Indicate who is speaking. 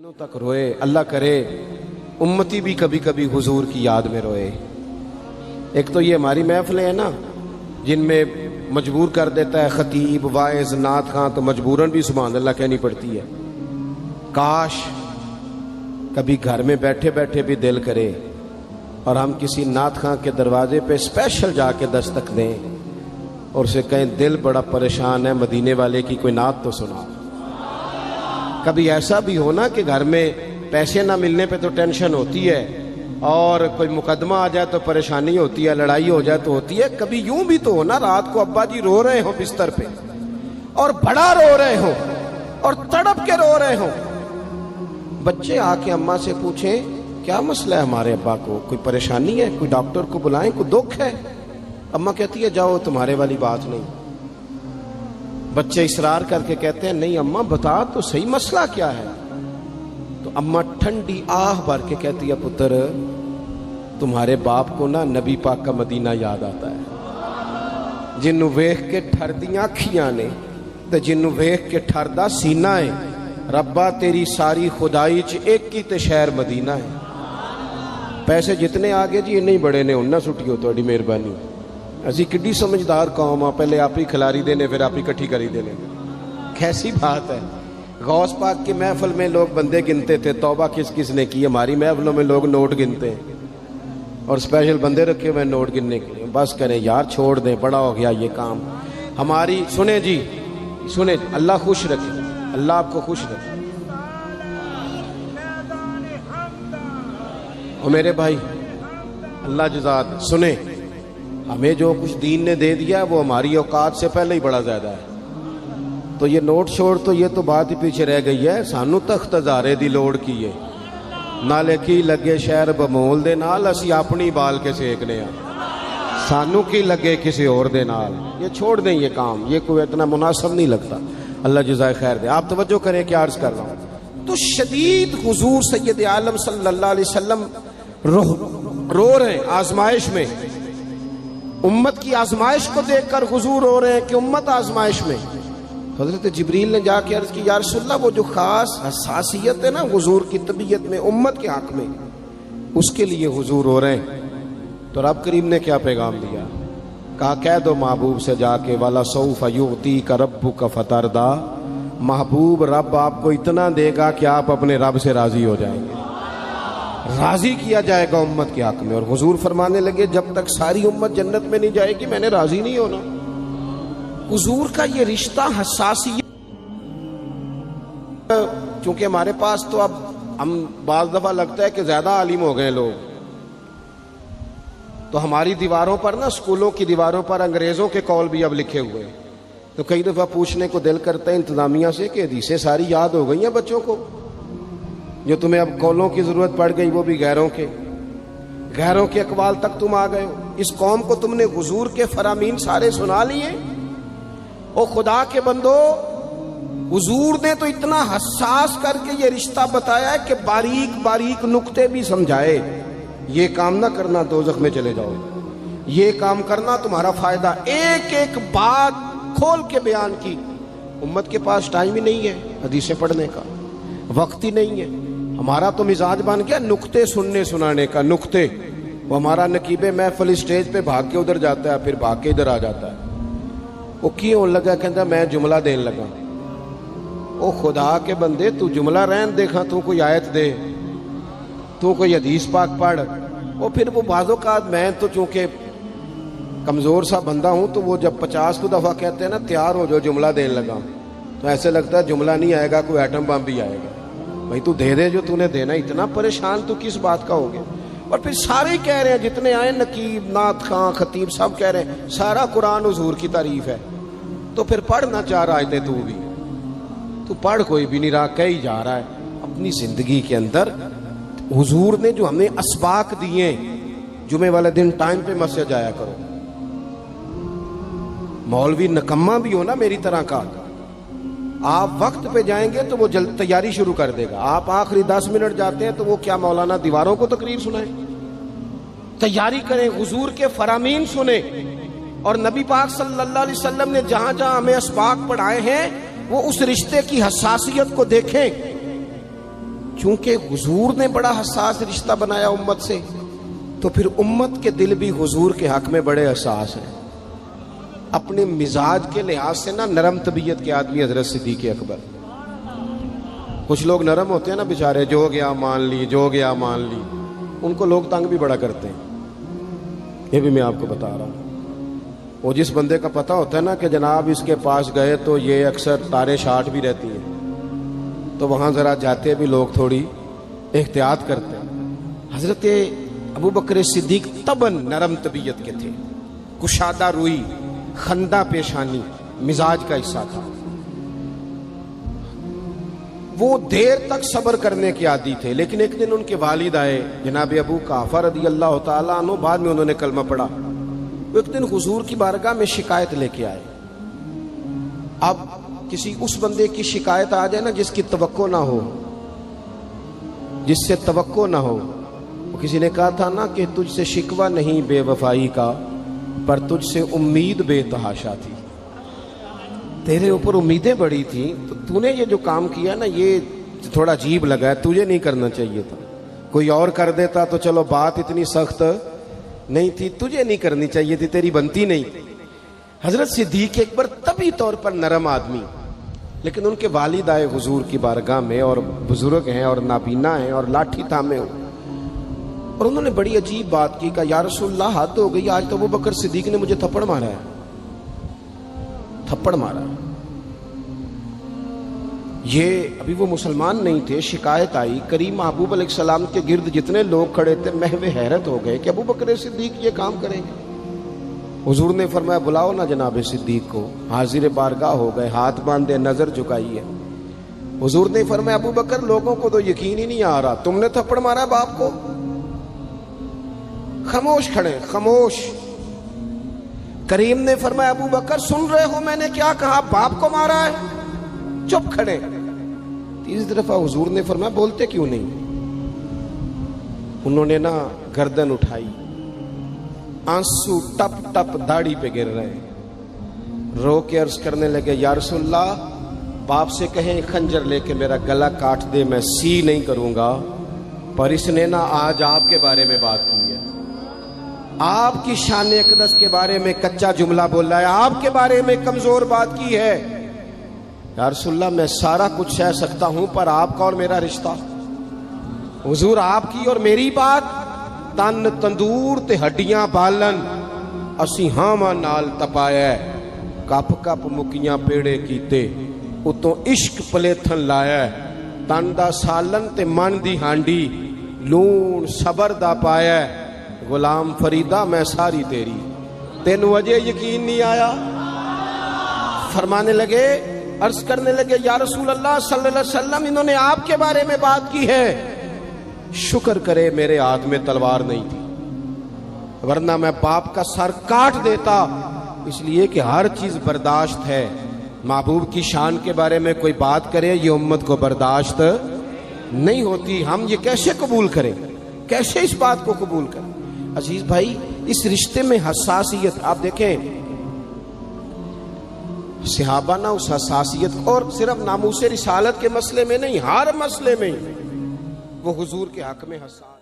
Speaker 1: دنوں تک روئے. اللہ کرے امتی بھی کبھی کبھی حضور کی یاد میں روئے. ایک تو یہ ہماری محفلیں ہیں نا جن میں مجبور کر دیتا ہے خطیب واعظ نعت خواں، تو مجبوراً بھی سبحان اللہ کہنی پڑتی ہے. کاش کبھی گھر میں بیٹھے بیٹھے بھی دل کرے اور ہم کسی نعت خواں کے دروازے پہ اسپیشل جا کے دستک دیں اور اسے کہیں دل بڑا پریشان ہے، مدینے والے کی کوئی نعت تو سنا. کبھی ایسا بھی ہونا کہ گھر میں پیسے نہ ملنے پہ تو ٹینشن ہوتی ہے، اور کوئی مقدمہ آ جائے تو پریشانی ہوتی ہے، لڑائی ہو جائے تو ہوتی ہے. کبھی یوں بھی تو ہونا رات کو ابا جی رو رہے ہوں بستر پہ اور بڑا رو رہے ہوں اور تڑپ کے رو رہے ہوں، بچے آ کے اماں سے پوچھیں کیا مسئلہ ہے ہمارے ابا کو، کوئی پریشانی ہے، کوئی ڈاکٹر کو بلائیں، کوئی دکھ ہے. اماں کہتی ہے جاؤ تمہارے والی بات نہیں. بچے اصرار کر کے کہتے ہیں نہیں اماں بتا تو صحیح مسئلہ کیا ہے. تو اماں ٹھنڈی آہ بھر کے کہتی ہے پتر تمہارے باپ کو نا نبی پاک کا مدینہ یاد آتا ہے، جنوں ویکھ کے ٹھردیاں اکھیاں نے تے جنوں ویکھ کے ٹھردا سینہ ہے. ربا تیری ساری خدائی چ ایک ہی تے شہر مدینہ ہے. پیسے جتنے آگے جی انہیں بڑے نے انہاں سٹیو تہاڈی مہربانی. اسی کڈی سمجھدار قوم آ، پہلے آپ ہی کھلاری دینے پھر آپ ہی کٹھی کری دینے. کیسی بات ہے. غوث پاک کی محفل میں لوگ بندے گنتے تھے، توبہ کس کس نے کی. ہماری محفلوں میں لوگ نوٹ گنتے ہیں اور اسپیشل بندے رکھے ہوئے نوٹ گننے کے لیے. بس کریں یار، چھوڑ دیں، بڑا ہو گیا یہ کام ہماری. سنیں جی سنیں، اللہ خوش رکھے، اللہ آپ کو خوش رکھے. اور میرے بھائی اللہ جزات سنیں، ہمیں جو کچھ دین نے دے دیا وہ ہماری اوقات سے پہلے ہی بڑا زیادہ ہے. تو یہ نوٹ چھوڑ تو یہ تو بات ہی پیچھے رہ گئی ہے. سانو تخت ہزارے دی لوڑ کی ہے، نالے کی لگے شہر بمول دے نال اسی اپنی بال کے سیکنے ہیں، سانو کی لگے کسی اور دے نال. یہ چھوڑ دیں یہ کام، یہ کوئی اتنا مناسب نہیں لگتا. اللہ جزائے خیر دے. آپ توجہ کریں کہ عرض کر رہا ہوں. تو شدید حضور سید عالم صلی اللہ علیہ وسلم رو رہے ہیں آزمائش میں. امت کی آزمائش کو دیکھ کر حضور رو رہے ہیں کہ امت آزمائش میں. حضرت جبریل نے جا کے عرض کی یا رسول اللہ وہ جو خاص حساسیت ہے نا حضور کی طبیعت میں امت کے حق میں، اس کے لیے حضور رو رہے ہیں. تو رب کریم نے کیا پیغام دیا؟ کہا کہہ دو محبوب سے جا کے والا سوف یعطیک ربک فترضی، محبوب رب آپ کو اتنا دے گا کہ آپ اپنے رب سے راضی ہو جائیں گے. راضی کیا جائے گا امت کے حق میں. اور حضور فرمانے لگے جب تک ساری امت جنت میں نہیں جائے گی میں نے راضی نہیں ہونا. حضور کا یہ رشتہ حساسیت، چونکہ ہمارے پاس تو اب ہم بعض دفعہ لگتا ہے کہ زیادہ عالم ہو گئے لوگ، تو ہماری دیواروں پر نا اسکولوں کی دیواروں پر انگریزوں کے قول بھی اب لکھے ہوئے. تو کئی دفعہ پوچھنے کو دل کرتا ہے انتظامیہ سے کہ حدیثیں ساری یاد ہو گئی ہیں بچوں کو، جو تمہیں اب قولوں کی ضرورت پڑ گئی وہ بھی غیروں کے اقوال تک تم آ گئے ہو. اس قوم کو تم نے حضور کے فرامین سارے سنا لیے. او خدا کے بندو، حضور نے تو اتنا حساس کر کے یہ رشتہ بتایا ہے کہ باریک باریک نقطے بھی سمجھائے. یہ کام نہ کرنا دوزخ میں چلے جاؤ، یہ کام کرنا تمہارا فائدہ. ایک ایک بات کھول کے بیان کی. امت کے پاس ٹائم ہی نہیں ہے حدیثیں پڑھنے کا، وقت ہی نہیں ہے. ہمارا تو مزاج بن گیا نقطے سننے سنانے کا. نقطے وہ ہمارا نقیب محفل اسٹیج پہ بھاگ کے ادھر جاتا ہے پھر بھاگ کے ادھر آ جاتا ہے. وہ کیوں لگا کہتا میں جملہ دین لگا. او خدا کے بندے تو جملہ رہن دیکھا، تو کوئی آیت دے، تو کوئی حدیث پاک پڑھ. اور پھر وہ بعض اوقات میں تو چونکہ کمزور سا بندہ ہوں تو وہ جب 50 کو دفعہ کہتے ہیں نا تیار ہو جو جملہ دین لگا، تو ایسے لگتا ہے جملہ نہیں آئے گا کوئی ایٹم بم بھی آئے گا. بھائی تو دے دے جو تو نے دینا. اتنا پریشان تو کس بات کا ہو گیا؟ اور پھر سارے کہہ رہے ہیں جتنے آئے نقیب نعت خواں خطیب سب کہہ رہے ہیں سارا قرآن حضور کی تعریف ہے. تو پھر پڑھنا چاہ رہا ہے تو بھی تو پڑھ کوئی بھی نہیں رہا، کہی جا رہا ہے. اپنی زندگی کے اندر حضور نے جو ہمیں اسباق دیے، جمعے والے دن ٹائم پہ مسجد جایا کرو. مولوی نکما بھی ہو نا میری طرح کا، آپ وقت پہ جائیں گے تو وہ جلد تیاری شروع کر دے گا. آپ آخری 10 منٹ جاتے ہیں تو وہ کیا مولانا دیواروں کو تقریر سنائیں؟ تیاری کریں، حضور کے فرامین سنیں. اور نبی پاک صلی اللہ علیہ وسلم نے جہاں جہاں ہمیں اسباق پڑھائے ہیں وہ اس رشتے کی حساسیت کو دیکھیں. چونکہ حضور نے بڑا حساس رشتہ بنایا امت سے، تو پھر امت کے دل بھی حضور کے حق میں بڑے حساس ہیں۔ اپنے مزاج کے لحاظ سے نا نرم طبیعت کے آدمی حضرت صدیق اکبر۔ کچھ لوگ نرم ہوتے ہیں نا بیچارے، جو گیا مان لی، جو گیا مان لی، ان کو لوگ تنگ بھی بڑا کرتے ہیں۔ یہ بھی میں آپ کو بتا رہا ہوں۔ وہ جس بندے کا پتہ ہوتا ہے نا کہ جناب اس کے پاس گئے تو یہ اکثر تارے شاٹ بھی رہتی ہیں، تو وہاں ذرا جاتے بھی لوگ تھوڑی احتیاط کرتے ہیں۔ حضرت ابو بکر صدیق طبعاً نرم طبیعت کے تھے، کشادہ روئی، خندہ پیشانی مزاج کا حصہ تھا۔ وہ دیر تک صبر کرنے کے عادی تھے، لیکن ایک دن ان کے والد آئے جناب ابو قحافہ رضی اللہ تعالیٰ عنہ، بعد میں انہوں نے کلمہ پڑھا۔ وہ ایک دن حضور کی بارگاہ میں شکایت لے کے آئے۔ اب کسی اس بندے کی شکایت آ جائے نا جس کی توقع نہ ہو، جس سے توقع نہ ہو۔ کسی نے کہا تھا نا کہ تجھ سے شکوہ نہیں بے وفائی کا، پر تجھ سے امید بے تحاشا تھی۔ تیرے اوپر امیدیں بڑی تھیں، تو نے یہ جو کام کیا نا یہ تھوڑا عجیب لگا ہے، تجھے نہیں کرنا چاہیے تھا۔ کوئی اور کر دیتا تو چلو بات اتنی سخت نہیں تھی، تجھے نہیں کرنی چاہیے تھی، تیری بنتی نہیں تھی۔ حضرت صدیق اکبر طبی طور پر نرم آدمی، لیکن ان کے والد آئے حضور کی بارگاہ میں، اور بزرگ ہیں اور نابینا ہیں اور لاٹھی تھامے ہو، اور انہوں نے بڑی عجیب بات کی، کہا یا رسول اللہ حد ہو گئی، آج تو ابو بکر صدیق نے مجھے تھپڑ مارا ہے، تھپڑ مارا۔ یہ ابھی وہ مسلمان نہیں تھے، شکایت آئی، کریم محبوب علیہ السلام کے گرد جتنے لوگ کھڑے تھے محو حیرت ہو گئے کہ ابو بکر صدیق یہ کام کریں گے۔ حضور نے فرمایا بلاؤ نا جناب صدیق کو، حاضر بارگاہ ہو گئے، ہاتھ باندھے، نظر جھکائی ہے۔ حضور نے فرمایا ابو بکر لوگوں کو تو یقین ہی نہیں آ رہا، تم نے تھپڑ مارا باپ کو؟ خاموش کھڑے، خاموش۔ کریم نے فرمایا ابو بکر سن رہے ہو میں نے کیا کہا، باپ کو مارا ہے؟ چپ کھڑے۔ تیسری دفعہ حضور نے فرمایا بولتے کیوں نہیں؟ انہوں نے نا گردن اٹھائی، آنسو ٹپ ٹپ داڑھی پہ گر رہے، رو کے عرض کرنے لگے یا رسول اللہ باپ سے کہیں خنجر لے کے میرا گلا کاٹ دے، میں سی نہیں کروں گا، پر اس نے نا آج آپ کے بارے میں بات کی ہے، آپ کی شان اقدس کے بارے میں کچا جملہ بولا ہے، آپ کے بارے میں کمزور بات کی ہے۔ یا رسول اللہ میں سارا کچھ سہ سکتا ہوں، پر آپ کا اور میرا رشتہ، حضور آپ کی اور میری بات، تن تندور تے ہڈیاں بالن، اسی ہاواں نال تپایا، کپ کپ مکیاں پیڑے کیتے، اتوں عشق پلیتھن لایا، تن دا سالن تے من دی ہانڈی، لون صبر دا پایا، غلام فریدہ میں ساری تیری، تینوں وجہ یقین نہیں آیا؟ فرمانے لگے، عرض کرنے لگے یا رسول اللہ صلی اللہ علیہ وسلم انہوں نے آپ کے بارے میں بات کی ہے، شکر کرے میرے ہاتھ میں تلوار نہیں تھی، ورنہ میں باپ کا سر کاٹ دیتا، اس لیے کہ ہر چیز برداشت ہے، محبوب کی شان کے بارے میں کوئی بات کرے یہ امت کو برداشت نہیں ہوتی، ہم یہ کیسے قبول کریں، کیسے اس بات کو قبول کریں؟ عزیز بھائی اس رشتے میں حساسیت، آپ دیکھیں صحابہ نا اس حساسیت، اور صرف ناموس رسالت کے مسئلے میں نہیں، ہر مسئلے میں وہ حضور کے حق میں حساس۔